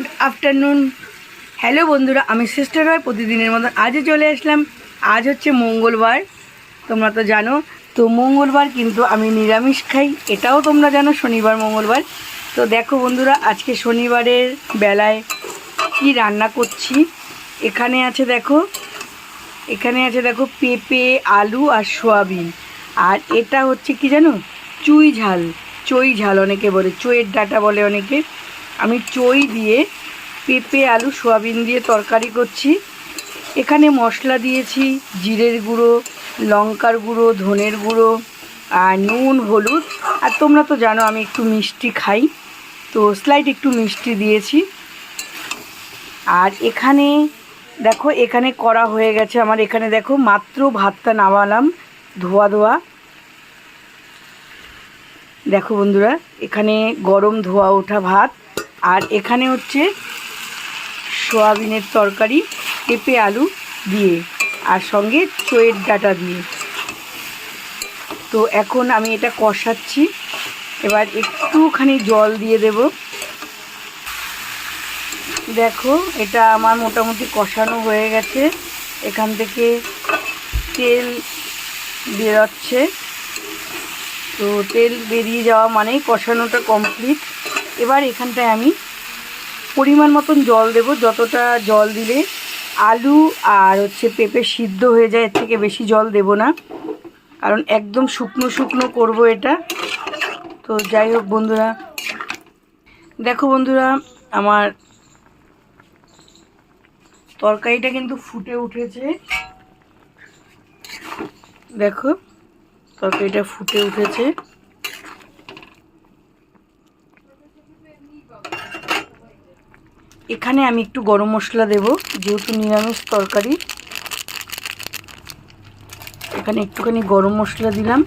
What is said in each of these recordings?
Good afternoon. Hello বন্ধুরা, আমি sister হয় প্রতিদিনের মতন আজও চলে আসলাম। আজ হচ্ছে মঙ্গলবার, তোমরা তো জানো। তো মঙ্গলবার কিন্তু আমি নিরামিষ খাই, এটাও তোমরা জানো, শনিবার মঙ্গলবার। তো দেখো বন্ধুরা, আজকে শনিবারের বেলায় কি রান্না করছি। এখানে আছে দেখো পেঁপে, আলু আর সোয়াবিন। আর এটা হচ্ছে কি জানো, চই ঝাল অনেকে বলে, চইয়ের ডাঁটা বলে অনেকে। আমি চই দিয়ে পেঁপে, আলু, সোয়াবিন দিয়ে তরকারি করছি। এখানে মশলা দিয়েছি জিরের গুঁড়ো, লঙ্কার গুঁড়ো, ধনের গুঁড়ো আর নুন, হলুদ। আর তোমরা তো জানো আমি একটু মিষ্টি খাই, তো স্লাইড একটু মিষ্টি দিয়েছি। আর এখানে দেখো, এখানে করা হয়ে গেছে আমার। এখানে দেখো মাত্র ভাতটা নামালাম, ধোয়া। দেখো বন্ধুরা, এখানে গরম ধোয়া ওঠা ভাত। আর এখানে হচ্ছে সোয়াবিনের তরকারি, পেঁপে আলু দিয়ে, আর সঙ্গে চইয়ের ডাঁটা দিয়ে। তো এখন আমি এটা কষাচ্ছি। এবার একটুখানি জল দিয়ে দেব। দেখো, এটা আমার মোটামুটি কষানো হয়ে গেছে। এখান থেকে তেল বেরোচ্ছে। তো তেল বেরিয়ে যাওয়া মানেই কষানোটা কমপ্লিট। এবার এখানটায় আমি পরিমাণ মতন জল দেব। যতটা জল দিলে আলু আর হচ্ছে পেঁপে সিদ্ধ হয়ে যায়, এর থেকে বেশি জল দেব না, কারণ একদম শুকনো করব এটা। তো যাই হোক বন্ধুরা, দেখো বন্ধুরা, আমার তরকারিটা কিন্তু ফুটে উঠেছে। দেখো, তরকারিটা ফুটে উঠেছে। এখানে আমি একটু গরম মশলা দেব, যেহেতু নিরামিষ তরকারি। এখানে একটুখানি গরম মশলা দিলাম।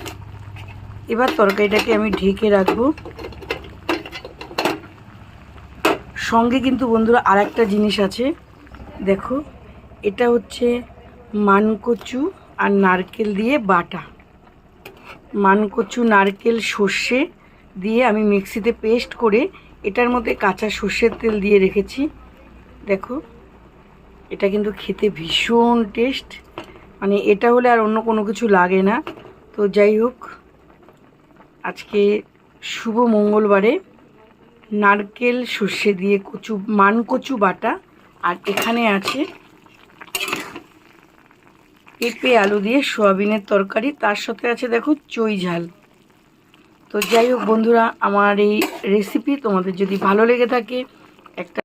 এবার তরকারিটাকে আমি ঢেকে রাখবো। সঙ্গে কিন্তু বন্ধুরা আর একটা জিনিস আছে, দেখো, এটা হচ্ছে মানকচু আর নারকেল দিয়ে বাটা। মানকচু, নারকেল, সর্ষে দিয়ে আমি মিক্সিতে পেস্ট করে এটার মধ্যে কাঁচা সর্ষের তেল দিয়ে রেখেছি। দেখো, এটা কিন্তু খেতে ভীষণ টেস্ট, মানে এটা হলে আর অন্য কোনো কিছু লাগে না। তো যাই হোক, আজকে শুভ মঙ্গলবারে নারকেল সর্ষে দিয়ে মানকচু বাটা, আর এখানে আছে পেঁপে আলু দিয়ে সোয়াবিনের তরকারি, তার সাথে আছে দেখো চই ঝাল। তো যাই হোক বন্ধুরা, আমার এই রেসিপি তোমাদের যদি ভালো লেগে থাকে, একটা